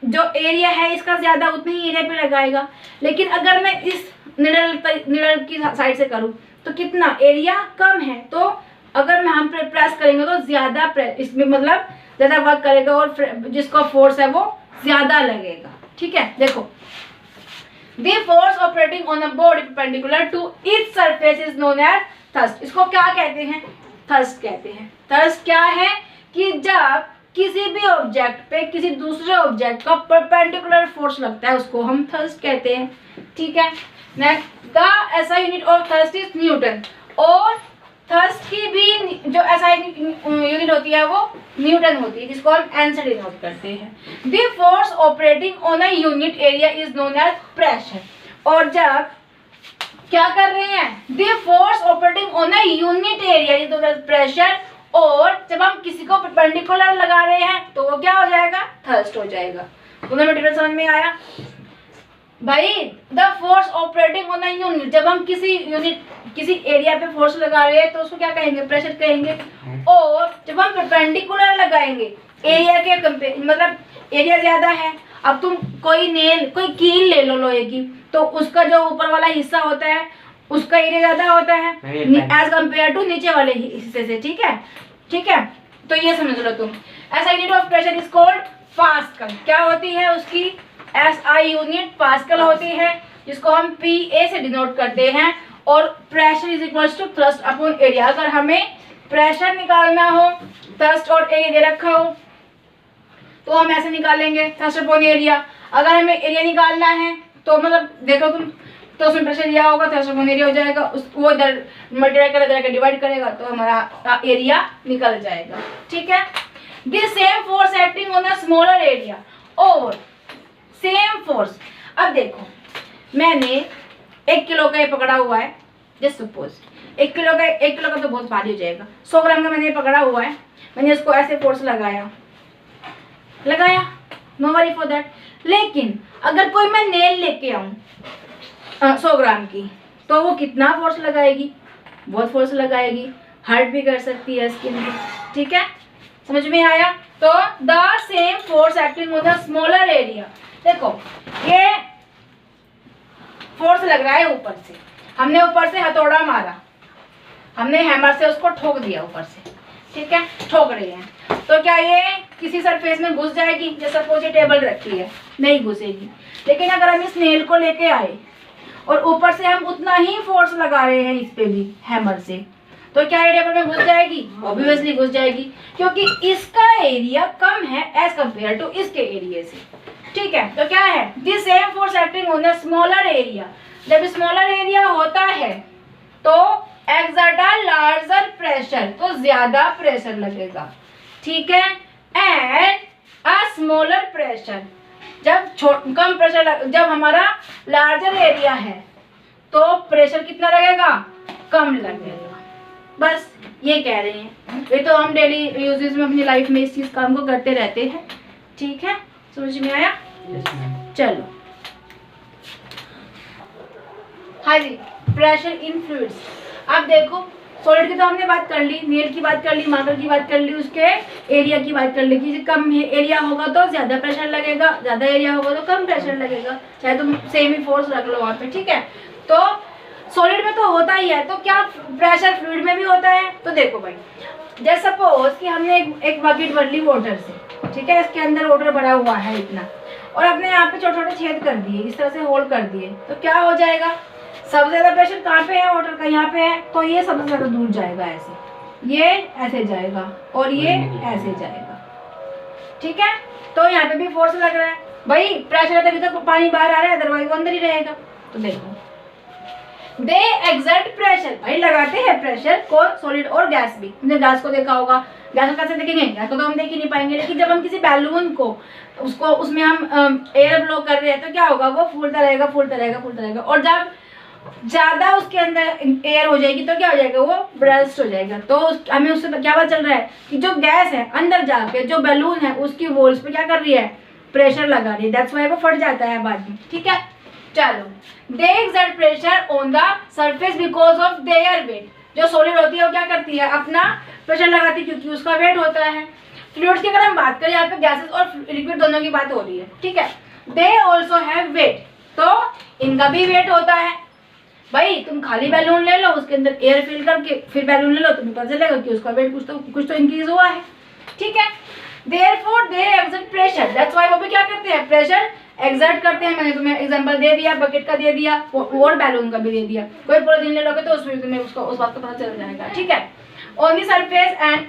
जो एरिया है इसका ज़्यादा उतने ही एरिया पे लगाएगा। लेकिन अगर मैं इस निडल की साइड से करूँ तो कितना एरिया कम है, तो अगर हम प्रेस करेंगे तो ज़्यादा इसमें मतलब ज़्यादा वर्क करेगा और जिसका फोर्स है वो ज़्यादा लगेगा। ठीक है, देखो The force operating on a body perpendicular to its surface is known as thrust। इसको क्या कहते हैं? थ्रस्ट कहते हैं। थ्रस्ट क्या है कि जब किसी भी ऑब्जेक्ट पे किसी दूसरे ऑब्जेक्ट का परपेंडिकुलर फोर्स लगता है उसको हम थ्रस्ट कहते हैं। ठीक है, next the SI unit of thrust is Newton. और थ्रस्ट की भी जो एसआई यूनिट होती है वो न्यूटन होती है, जिसको हम एन से डिनोट करते हैं। The force operating on a unit area is known as pressure. और जब क्या कर रहे हैं, the force operating on a unit area is known as pressure. और जब हम किसी को परपेंडिकुलर लगा रहे हैं तो वो क्या हो जाएगा, थ्रस्ट हो जाएगा। दोनों में डिफरेंस समझ में आया भाई? The force operating on a unit, जब हम किसी एरिया पे फोर्स लगा रहे हैं तो उसको क्या कहेंगे, प्रेशर कहेंगे। और जब हम परपेंडिकुलर लगाएंगे एरिया के मतलब एरिया ज्यादा है, अब तुम कोई कील ले लो लोहे की, तो उसका जो ऊपर वाला हिस्सा होता है उसका एरिया ज्यादा होता है एज कम्पेयर टू नीचे वाले हिस्से से। ठीक है, तो ये समझ लो तुम। SI unit of pressure is called pascal. क्या होती है उसकी? एसआई यूनिट पास्कल होती है, जिसको हम पीए से डिनोट करते हैं। और pressure is equals to thrust upon area. अगर हमें प्रेशर निकालना हो, थ्रस्ट और एरिया दे रखा हो तो हम ऐसे निकालेंगे, थ्रस्ट अपॉन एरिया। अगर हमें एरिया निकालना है तो मतलब देखो तुम, तो उसमें प्रेशर दिया होगा, थ्रस्ट अपॉन एरिया हो जाएगा, वो इधर मल्टीप्लाई करके डिवाइड करेगा तो हमारा एरिया निकल जाएगा। ठीक है, the same force acting on a smaller area. और सेम फोर्स, अब देखो मैंने 1 किलो का ये पकड़ा हुआ है, जस्ट सपोज 1 किलो का तो बहुत भारी हो जाएगा, 100 ग्राम का मैंने ये पकड़ा हुआ है, मैंने इसको ऐसे फोर्स लगाया, नो वरी फॉर दैट। लेकिन अगर कोई मैं नेल लेके आऊँ 100 ग्राम की, तो वो कितना फोर्स लगाएगी, बहुत फोर्स लगाएगी, हर्ट भी कर सकती है स्किन को। ठीक है, समझ में आया? तो the same force acting on the smaller area. देखो ये फोर्स लग रहा है ऊपर से, हमने ऊपर से हथौड़ा मारा, हमने हैमर से उसको ठोक दिया ऊपर से। ठीक है, ठोक रहे हैं तो क्या ये किसी सरफेस में घुस जाएगी? जैसे सपोज ये टेबल रखी है, नहीं घुसेगी। लेकिन अगर हम इस नेल को लेके आए और ऊपर से हम उतना ही फोर्स लगा रहे हैं इस पे भी हैमर से, तो क्या ये टेबल में घुस जाएगी? ऑब्वियसली घुस जाएगी, क्योंकि इसका एरिया कम है एज कम्पेयर टू इसके एरिया से। ठीक है, तो क्या है, the same force acting on a smaller area. जब स्मॉलर एरिया होता है तो एक्सर्ट अ लार्जर प्रेशर, तो ज्यादा प्रेशर लगेगा। ठीक है, एंड अ स्मॉलर प्रेशर, जब कम प्रेशर, जब हमारा लार्जर एरिया है तो प्रेशर कितना लगेगा? कम लगेगा। बस ये कह रहे हैं, ये तो हम डेली यूजेस में अपनी लाइफ में इस चीज काम को करते रहते हैं। ठीक है, समझ में आया? चलो, हाँ जी, प्रेशर इन फ्लूइड्स। अब देखो सॉलिड की तो हमने बात कर ली, नेल की बात कर ली, मार्कर की बात कर ली, उसके एरिया की बात कर ली कि कम एरिया होगा तो ज्यादा प्रेशर लगेगा, ज्यादा एरिया होगा तो कम प्रेशर लगेगा, चाहे तुम सेम ही फोर्स रख लो वहाँ पे। ठीक है, तो सॉलिड में तो होता ही है, तो क्या प्रेशर फ्लूइड में भी होता है? तो देखो भाई, जैसे सपोज कि हमने एक बकेट भर ली वाटर से, ठीक है, इसके अंदर वाटर भरा हुआ है इतना, और अपने यहाँ पे छोटे छोटे छेद कर दिए, इस तरह से होल कर दिए, तो क्या हो जाएगा? सबसे ज्यादा प्रेशर कहाँ पे है? वाटर का, यहाँ पे है, तो ये सबसे ज्यादा दूर जाएगा, ऐसे ये ऐसे जाएगा और ये ऐसे जाएगा। ठीक है, तो यहाँ पे भी फोर्स लग रहा है भाई, प्रेशर है तभी तो पानी बाहर आ रहा है, अदरवाइज वो अंदर ही रहेगा। तो देखो दे एक्सर्ट प्रेशर, भाई लगाते हैं प्रेशर, कौन, सॉलिड और गैस भी। तुमने गैस को देखा होगा, गैस को कैसे देखेंगे, गैस को तो हम देख ही नहीं पाएंगे, लेकिन जब हम किसी बैलून को उसको उसमें हम एयर ब्लो कर रहे हैं तो क्या होगा, वो फूलता रहेगा फूलता रहेगा फूलता रहेगा, और जब ज्यादा उसके अंदर एयर हो जाएगी तो क्या हो जाएगा, वो ब्रस्ट हो जाएगा। तो हमें उससे क्या पता चल रहा है कि जो गैस है अंदर जाके जो बैलून है उसकी वॉल्स पे क्या कर रही है, प्रेशर लगा रही है, दैट्स व्हाई वो फट जाता है बाद में। ठीक है, चलो, they exert pressure on the surface because of their weight. जो सॉलिड होती है वो क्या करती है, अपना प्रेशर लगाती है क्योंकि उसका वेट होता है। फ्लूइड्स की अगर हम बात करें, यहाँ पे गैसेस और लिक्विड दोनों की बात हो रही है। ठीक है, दे ऑल्सो हैव वेट, तो इनका भी वेट होता है। भाई तुम खाली बैलून ले लो, उसके अंदर एयर फिल करके फिर बैलून ले लो, तुम्हें पता चलेगा कि उसका वेट कुछ तो इंक्रीज हुआ है। ठीक है, therefore they exert pressure, that's why वो भी क्या करते हैं, प्रेशर एक्सर्ट करते हैं। मैंने तुम्हें एग्जांपल दे दिया, बकेट का दे दिया और बैलून का भी दे दिया। कोई पॉलिथीन ले लोगे तो उसमें तुम्हें उस बात का पता चल जाएगा। ठीक है, ऑन द सरफेस एंड,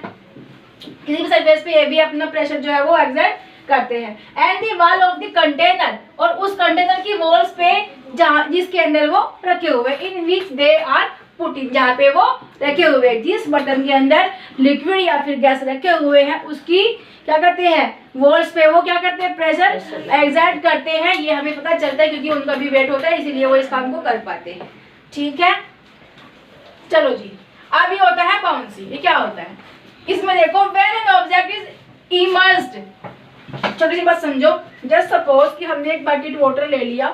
किसी भी सरफेस पे ये भी अपना प्रेशर जो है वो एक्सर्ट करते हैं। And the wall of the container, और उस कंटेनर की वॉल्स पे जहाँ जिसके अंदर वो रखे हुए, इन विच दे आर पुटिंग, जहाँ पे वो रखे हुए, जिस बर्तन के अंदर लिक्विड या फिर गैस रखे हुए हैं उसकी क्या करते हैं, वॉल्स पे वो क्या करते हैं, प्रेशर एक्सर्ट करते हैं। ये हमें पता चलता है क्योंकि उनका भी वेट होता है, इसीलिए वो इस काम को कर पाते हैं। ठीक है, चलो जी, अब ये होता है बाउंसी। ये क्या होता है, इसमें देखो, when an object is immersed, छोटी सी बात समझो, जस्ट सपोज कि हमने एक बकेट वाटर ले लिया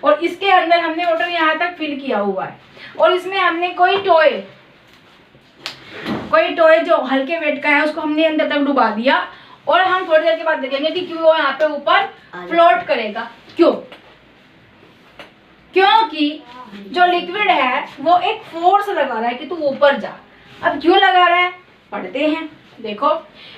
और इसके अंदर हमने वाटर यहाँ तक फिल किया हुआ है, और इसमें हमने कोई टॉय जो हल्के वेट का है उसको हमने अंदर तक डुबा दिया, और हम थोड़ी देर के बाद देखेंगे कि क्यों वो यहाँ पे ऊपर फ्लोट करेगा। क्यों, क्योंकि जो लिक्विड है वो एक फोर्स लगा रहा है कि तू ऊपर जा। अब क्यों लगा रहा है, पढ़ते हैं। देखो,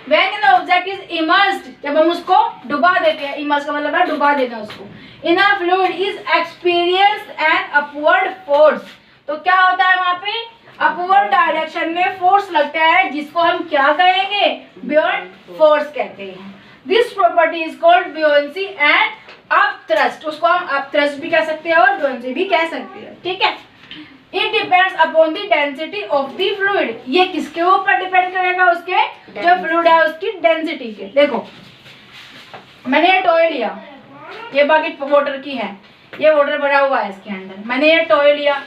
when an object is immersed, जब हम उसको डुबा देते हैं, immerse का मतलब है डुबा देना उसको, in a fluid is experienced an upward force, तो क्या होता है वहाँ पे, अपवर्ड डायरेक्शन में फोर्स लगता है, जिसको हम क्या कहेंगे, buoyant force कहते हैं। This property is called buoyancy and upthrust, उसको हम upthrust भी कह सकते हैं और buoyancy भी कह सकते हैं। ठीक है, It depends upon the density of the fluid, ये किसके ऊपर डिपेंड करेगा, उसके जो फ्लूइड है उसकी डेंसिटी के। देखो, मैंने ये टॉय लिया, ये बकेट वाटर की है, ये वाटर भरा हुआ है इसके अंदर, मैंने ये टॉय लिया,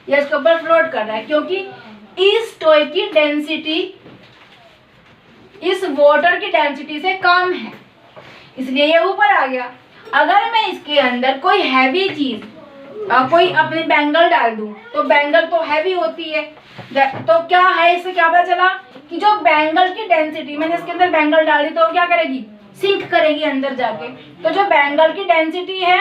ये इसके ऊपर फ्लोट कर रहा है, क्योंकि इस टॉय की डेंसिटी इस वाटर की डेंसिटी से कम है, इसलिए ये ऊपर आ गया। अगर मैं इसके अंदर कोई हैवी चीज, कोई अपने बैंगल डाल दूं, तो बैंगल तो हैवी होती है, तो क्या है, इससे क्या पता चला कि जो बैंगल की डेंसिटी, मैंने इसके अंदर बैंगल डाली तो क्या करेगी, सिंक करेगी अंदर जाके। तो जो बैंगल की डेंसिटी है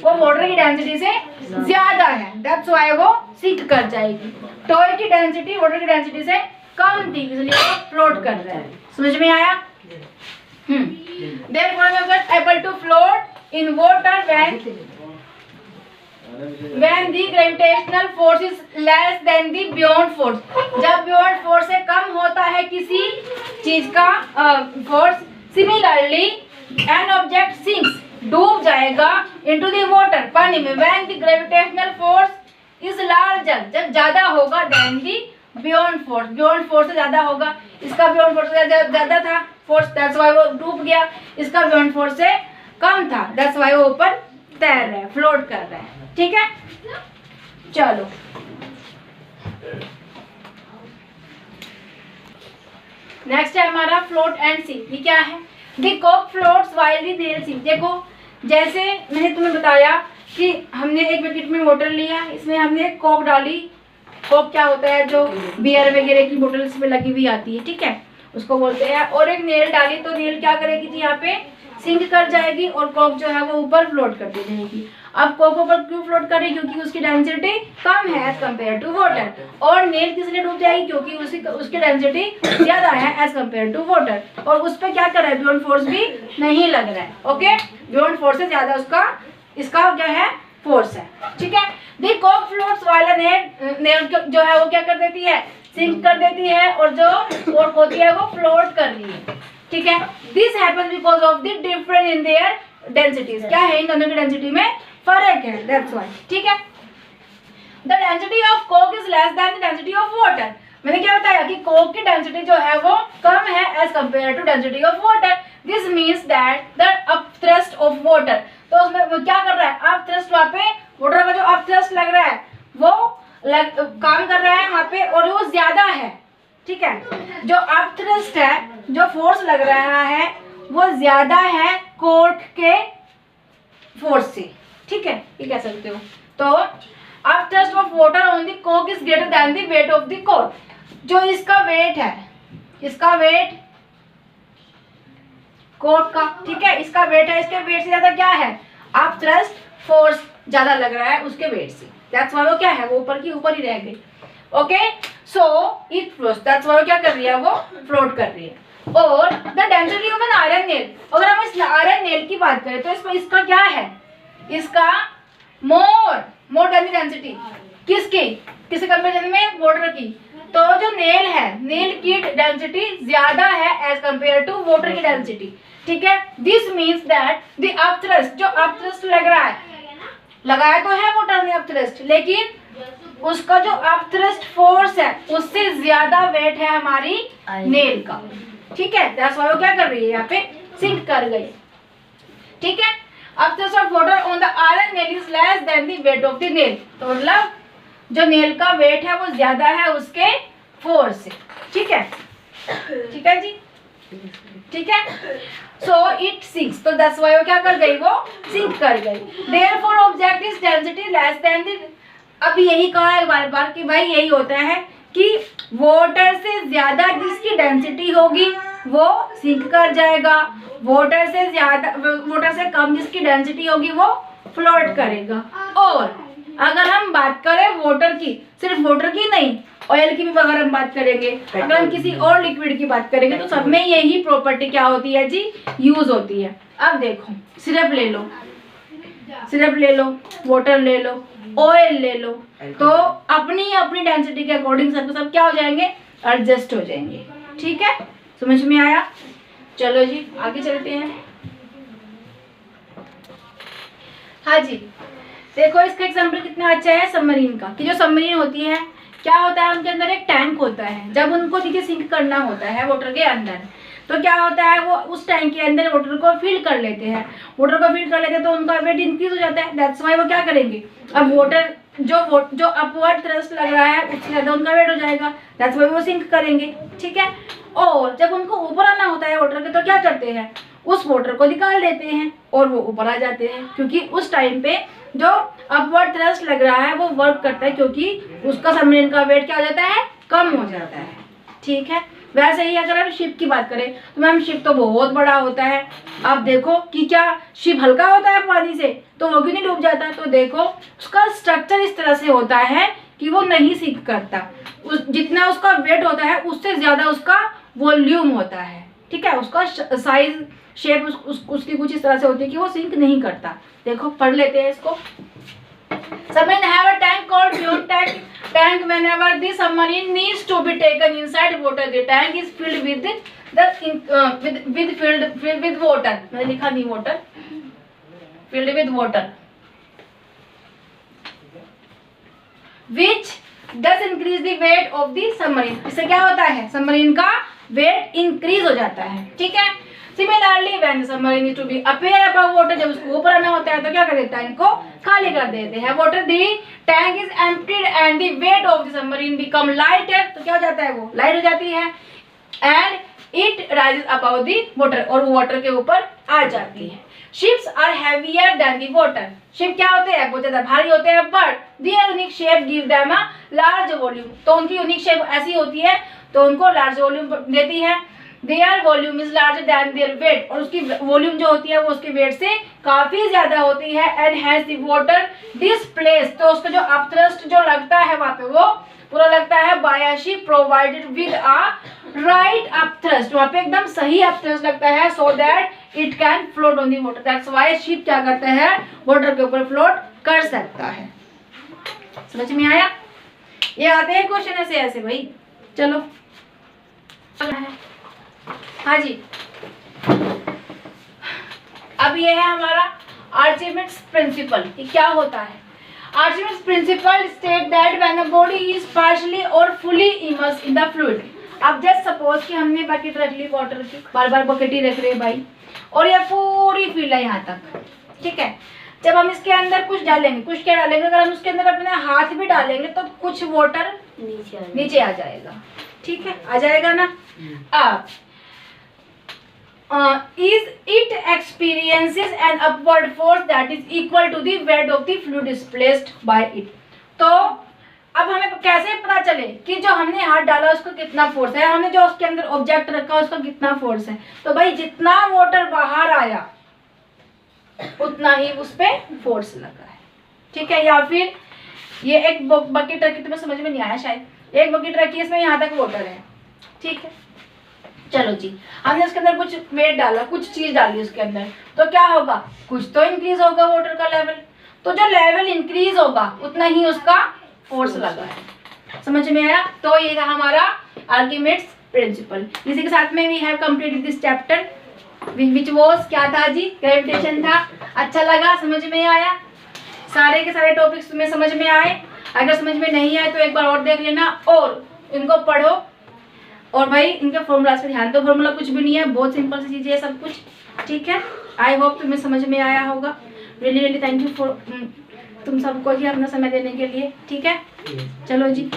वो वाटर की डेंसिटी से ज्यादा है, दैट्स व्हाई वो सिंक कर जाएगी। टॉय की डेंसिटी वाटर की डेंसिटी से कम थी, इसलिए वो फ्लोट कर रहा है। समझ में आया? Therefore, we are able to float in water when the gravitational force is less than the buoyant force, जब buoyant force से कम होता है किसी चीज का force। Similarly, an object sinks, डूब जाएगा into the water, पानी में, when the gravitational force is larger, जब ज्यादा होगा than the buoyant force, buoyant force से ज्यादा होगा, इसका buoyant force से ज्यादा था force, that's why वो डूब गया, इसका buoyant force से कम था, that's why वो ऊपर तैर रहा है, फ्लोट कर रहा है। ठीक है, चलो, नेक्स्ट है हमारा फ्लोट एंड सिंक। ये क्या है, द कॉक floats while the nail sink. देखो, जैसे मैंने तुम्हें बताया कि हमने एक बकेट में वाटर लिया, इसमें हमने कॉक डाली। कॉक क्या होता है, जो बियर वगैरह की बोतल्स में लगी हुई आती है, ठीक है, उसको बोलते हैं। और एक नेल डाली तो नेल क्या करेगी जी, यहाँ पे सिंक कर जाएगी और कॉक जो है वो ऊपर फ्लोट करती जाएगी। अब कॉक ऊपर क्यों फ्लोट कर रही है, क्योंकि उसकी डेंसिटी कम है एज कम्पेयर टू वाटर। और नेल किस लिए डूब जाएगी, क्योंकि उसकी डेंसिटी ज्यादा है एज कम्पेयर टू वाटर, और उस पर क्या कर रहा है, बियॉन्ड फोर्स भी नहीं लग रहा है। ओके, बियॉन्ड फोर्स से ज्यादा इसका क्या है, फोर्स है। ठीक है, द कॉक फ्लोट्स व्हाइल नेल जो है वो क्या कर देती है, सिंक कर देती है, और जो कॉक होती है वो फ्लोट कर रही है। ठीक है, this happens because of the difference in their densities. क्या है, इन दोनों की डेंसिटी में फर्क है, दैट्स व्हाई। ठीक है, the density of Coke is less than the density of water. मैंने क्या बताया कि कोक की डेंसिटी जो है वो कम है as compare to density of water. This means that the upthrust of water, तो उसमें वो क्या कर रहा है, अपथ्रस्ट वहाँ पे वाटर का जो अपथ्रस्ट लग रहा है वो काम कर रहा है वहाँ पे और वो ज्यादा है। ठीक है, जो अपथ्रस्ट है, जो फोर्स लग रहा है वो ज्यादा है कोक के फोर्स से। ठीक है, ये कह सकते हो। तो upthrust of water on the Coke is greater than the weight of the Coke. जो इसका वेट है, इसका वेट कोक का, ठीक है, इसका वेट है, इसके वेट से ज्यादा क्या है, अपथ्रस्ट फोर्स ज्यादा लग रहा है उसके वेट से। दैट्स व्हाई वो क्या है, वो ऊपर की ऊपर ही रह गई। Okay, so it floats, that's why वो क्या कर रही है, वो फ्लोट कर रही है। और the density of an iron nail, अगर हम इस आयरन नेल की बात करें तो इसमें इसका क्या है, इसका मोर देन डेंसिटी किसके कंपेरिजन में, वाटर की। तो जो नेल है, नेल की डेंसिटी ज्यादा है एज कंपेयर टू वाटर की डेंसिटी। ठीक है, this means that the upthrust, जो अपथ्रस्ट लग रहा है, लगाया तो है वाटर ने अपथ्रस्ट, लेकिन उसका जो अपथ्रस्ट फोर्स है उससे ज्यादा वेट है हमारी नेल का। ठीक है, दैट्स व्हाई वो क्या कर रही है, यहाँ पे सिंक कर गई। ठीक है, upthrust of water on the iron nail is less than the weight of the nail, तो मतलब जो नेल का वेट है वो ज्यादा है उसके फोर्स से। ठीक है, ठीक है जी, ठीक है। सो इट सिंक्स, तो दैट्स व्हाई वो क्या कर गई, वो सिंक कर गई। Therefore object is density less than the, अब यही कहा है बार बार कि भाई यही होता है कि वाटर से ज्यादा जिसकी डेंसिटी होगी वो सिंक कर जाएगा, वाटर से ज्यादा, वाटर से कम जिसकी डेंसिटी होगी वो फ्लोट करेगा। और अगर हम बात करें वाटर की, सिर्फ वाटर की नहीं, ऑयल की भी अगर हम बात करेंगे, अगर हम किसी और लिक्विड की बात करेंगे तो सब में यही प्रॉपर्टी क्या होती है जी, यूज होती है। अब देखो, सिरप ले लो, सिरप ले लो, वाटर ले लो, ऑयल ले लो, तो अपनी अपनी डेंसिटी के अकॉर्डिंग सब क्या हो जाएंगे, एडजस्ट हो जाएंगे। ठीक है, समझ में आया? चलो जी आगे चलते हैं। हाँ जी, देखो इसका एग्जाम्पल कितना अच्छा है सबमरीन का, कि जो सबमरीन होती है क्या होता है, उनके अंदर एक टैंक होता है। जब उनको देखिए सिंक करना होता है वाटर के अंदर, तो क्या होता है, वो उस टैंक के अंदर वाटर को फिल कर लेते हैं, वाटर को फिल कर लेते हैं तो उनका वेट इंक्रीज हो जाता है। दैट्स व्हाई वो क्या करेंगे, अब वाटर जो अपवर्ड थ्रस्ट लग रहा है उससे ज़्यादा उनका वेट हो जाएगा, दैट्स व्हाई वो सिंक करेंगे। ठीक है, और जब उनको ऊपर आना होता है वाटर के तो क्या करते हैं, उस वाटर को निकाल देते हैं और वो ऊपर आ जाते हैं, क्योंकि उस टाइम पे जो अपवर्ड थ्रस्ट लग रहा है वो वर्क करता है, क्योंकि उसका सबमरीन का वेट क्या हो जाता है, कम हो जाता है। ठीक है, वैसे ही अगर हम शिप की बात करें तो मैम शिप तो बहुत बड़ा होता है। आप देखो कि क्या शिप हल्का होता है पानी से, तो वो क्यों नहीं डूब जाता, तो देखो उसका स्ट्रक्चर इस तरह से होता है कि वो नहीं सिंक करता, जितना उसका वेट होता है उससे ज्यादा उसका वॉल्यूम होता है। ठीक है, उसका साइज शेप उसकी कुछ इस तरह से होती है कि वो सिंक नहीं करता। देखो पढ़ लेते हैं इसको। Submarine have a tank called fuel tank. Whenever the submarine needs to be taken inside water, the tank is filled with with water. मैंने लिखा नहीं water, filled with water, which does increase the weight of the submarine. इससे क्या होता है, सबमरीन का वेट इंक्रीज हो जाता है। ठीक है, similarly when the submarine is to be appear above water, जब उसको ऊपर आना होता है तो क्या कर देता है, इनको खाली कर देते हैं। Water the tank is emptied and the weight of the submarine become lighter, तो क्या हो जाता है, वो लाइट हो जाती है, and it rises above the water, और वो वाटर के ऊपर आ जाती है। Ships are heavier than the water, ship क्या होते हैं, बहुत ज्यादा भारी होते हैं, but their unique shape give them a large volume, तो उनकी यूनिक शेप ऐसी होती है तो उनको लार्ज वॉल्यूम देती है। Their volume is larger than their weight, और उसकी वॉल्यूम जो होती है वो उसके वेट से काफी ज्यादा होती है। And has the water displace, तो उसका जो अपथ्रस्ट जो लगता है वहां पे वो पूरा लगता है by a ship provided with a right upthrust, वहां पे एकदम सही अपथ्रस्ट लगता है, so that it can float on the water. That's why ship क्या करता है, वाटर के ऊपर फ्लोट कर सकता है। समझ में आया? ये आते हैं क्वेश्चन ऐसे ऐसे भाई। चलो हाँ जी, अब ये है हमारा आर्चिमेड्स प्रिंसिपल। ये क्या होता है, Archimedes principle state that when the body is partially और fully immersed in the fluid. अब जस्ट सपोज कि हमने बकेट रख ली वाटर की, बार बार बकेट ही रख रहे भाई, और ये पूरी फिल है यहाँ तक, ठीक है। जब हम इसके अंदर कुछ डालेंगे, कुछ क्या डालेंगे, अगर हम उसके अंदर अपने हाथ भी डालेंगे तो कुछ वाटर नीचे आ जाएगा, ठीक है, आ जाएगा ना। अब is it experiences an upward force that is equal to the weight of the fluid displaced by it। तो अब हमें कैसे पता चले कि जो हमने हाथ डाला उसको कितना फोर्स है, हमने जो उसके अंदर ऑब्जेक्ट रखा उसका कितना फोर्स है। तो भाई जितना वाटर बाहर आया उतना ही उस पे फोर्स लगा है, ठीक है। या फिर ये एक बकेट रखी, तुम्हें समझ में नहीं आया शायद, एक बकेट रखी है, इसमें यहाँ तक वाटर है, ठीक है। चलो जी, हमने उसके अंदर कुछ वेट डाला, कुछ चीज डाली उसके अंदर, तो क्या होगा, कुछ तो इंक्रीज होगा वाटर का लेवल। तो जो लेवल इंक्रीज होगा उतना ही उसका फोर्स लगा है। समझ में आया? तो ये था हमारा आर्किमिड्स प्रिंसिपल। इसी के साथ में we have completed this chapter which was क्या था जी, ग्रेविटेशन था। अच्छा लगा, समझ में आया? सारे के सारे टॉपिक्स तुम्हें समझ में आए? अगर समझ में नहीं आए तो एक बार और देख लेना और इनको पढ़ो, और भाई इनके फॉर्मूलाज पे ध्यान दो। फॉर्मूला कुछ भी नहीं है, बहुत सिंपल सी चीज़ें है सब कुछ, ठीक है। आई होप तुम्हें समझ में आया होगा। रियली थैंक यू फॉर तुम सबको ही अपना समय देने के लिए, ठीक है। चलो जी।